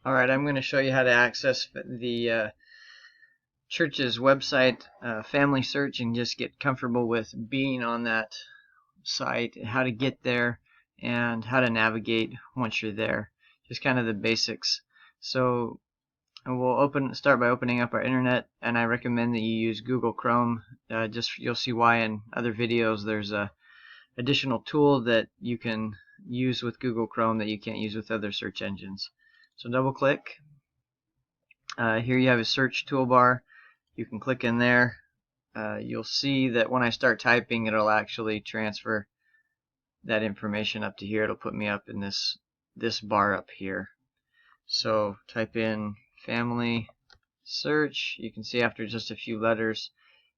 Alright, I'm going to show you how to access the church's website, Family Search, and just get comfortable with being on that site, how to get there, and how to navigate once you're there. Just kind of the basics. So we'll start by opening up our internet, and I recommend that you use Google Chrome. You'll see why in other videos. There's a additional tool that you can use with Google Chrome that you can't use with other search engines. So double click. Here you have a search toolbar. You can click in there. You'll see that when I start typing, it'll actually transfer that information up to here. It'll put me up in this bar up here. So type in family search. You can see after just a few letters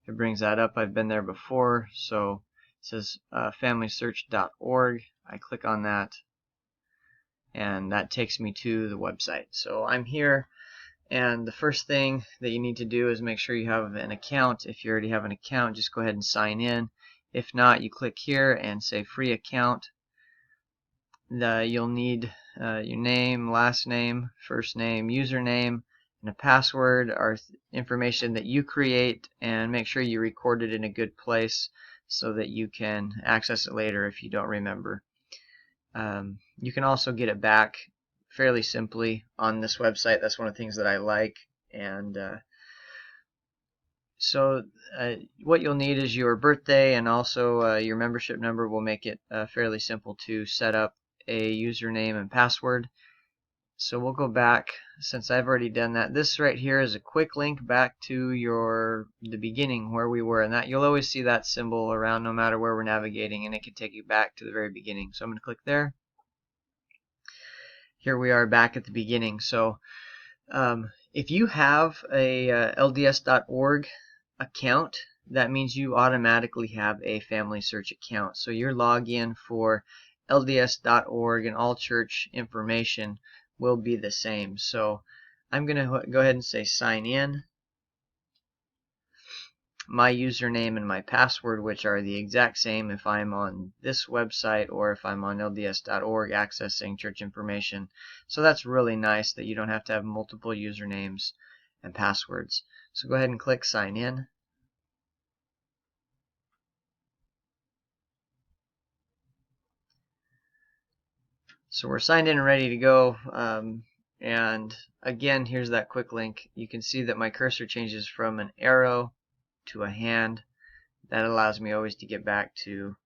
it brings that up. I've been there before, so it says familysearch.org. I click on that and that takes me to the website. So I'm here, and the first thing that you need to do is make sure you have an account. If you already have an account, just go ahead and sign in. If not, you click here and say free account. You'll need your name, last name, first name, username, and a password are information that you create, and make sure you record it in a good place so that you can access it later if you don't remember. You can also get it back fairly simply on this website. That's one of the things that I like. And what you'll need is your birthday, and also your membership number will make it fairly simple to set up a username and password. So we'll go back, since I've already done that. This right here is a quick link back to the beginning where we were, and that you'll always see that symbol around no matter where we're navigating, and it can take you back to the very beginning. So I'm going to click there. Here we are back at the beginning. So if you have a LDS.org account, that means you automatically have a Family Search account. So your login for LDS.org and all church information will be the same. So I'm going to go ahead and say sign in. My username and my password, which are the exact same if I'm on this website or if I'm on LDS.org accessing church information. So that's really nice that you don't have to have multiple usernames and passwords. So go ahead and click sign in. So we're signed in and ready to go. And again, here's that quick link. You can see that my cursor changes from an arrow to a hand. That allows me always to get back to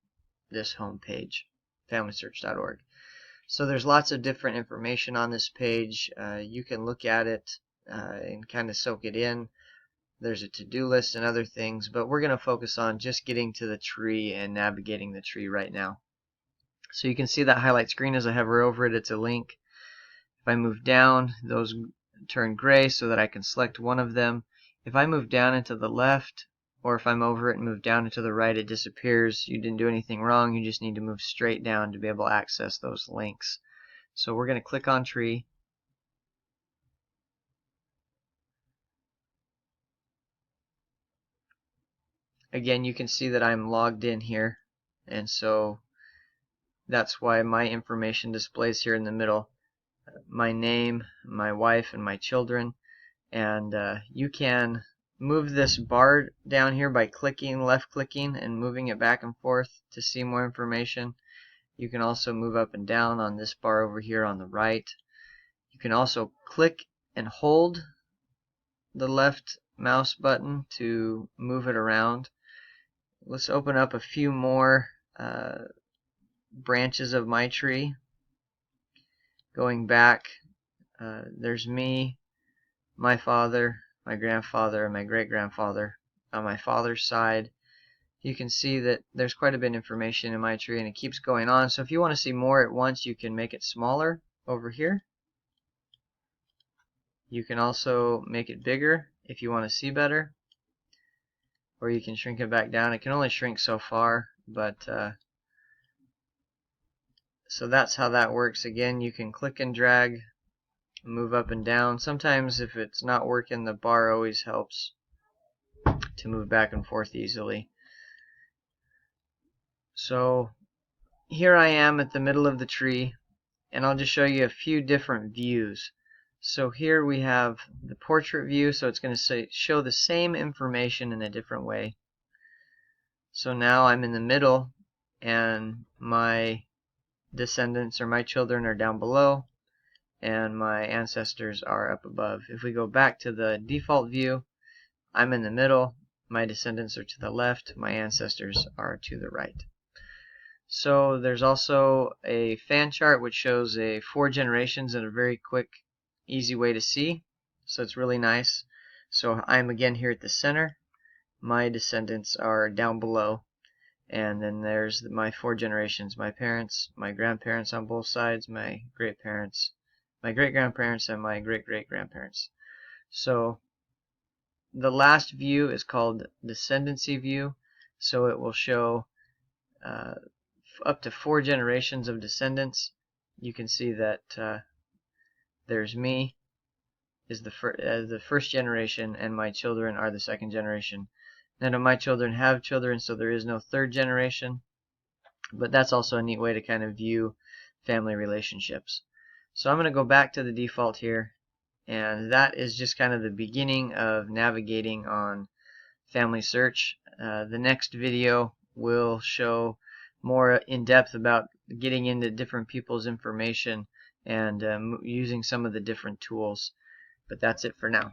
this home page, familysearch.org. So there's lots of different information on this page. You can look at it and kind of soak it in. There's a to-do list and other things, but we're going to focus on just getting to the tree and navigating the tree right now. So you can see that highlight screen as I hover over it. It's a link. If I move down, those turn gray so that I can select one of them. If I move down and to the left, or if I'm over it and move down and to the right, it disappears. You didn't do anything wrong. You just need to move straight down to be able to access those links. So we're going to click on tree. Again, you can see that I'm logged in here, and so that's why my information displays here in the middle. My name, my wife, and my children. And you can move this bar down here by left clicking and moving it back and forth to see more information. You can also move up and down on this bar over here on the right. You can also click and hold the left mouse button to move it around. Let's open up a few more branches of my tree. Going back, there's me, my father, my grandfather, and my great-grandfather on my father's side. You can see that there's quite a bit of information in my tree, and it keeps going on. So if you want to see more at once, you can make it smaller over here. You can also make it bigger if you want to see better, or you can shrink it back down. It can only shrink so far, but so that's how that works. Again, you can click and drag, move up and down. Sometimes if it's not working, the bar always helps to move back and forth easily. So here I am at the middle of the tree, and I'll just show you a few different views. So here we have the portrait view, so it's going to show the same information in a different way. So now I'm in the middle and my descendants or my children are down below and my ancestors are up above. If we go back to the default view, I'm in the middle, my descendants are to the left, my ancestors are to the right. So there's also a fan chart which shows 4 generations in a very quick, easy way to see. So it's really nice. So I'm again here at the center, my descendants are down below, and then there's my 4 generations, my parents, my grandparents on both sides, my great-parents, my great-grandparents, and my great-great-grandparents. So the last view is called descendancy view, so it will show up to 4 generations of descendants. You can see that there's me is the first generation, and my children are the second generation. None of my children have children, so there is no third generation, but that's also a neat way to kind of view family relationships. So I'm going to go back to the default here, and that is just kind of the beginning of navigating on Family Search. The next video will show more in depth about getting into different people's information and using some of the different tools. But that's it for now.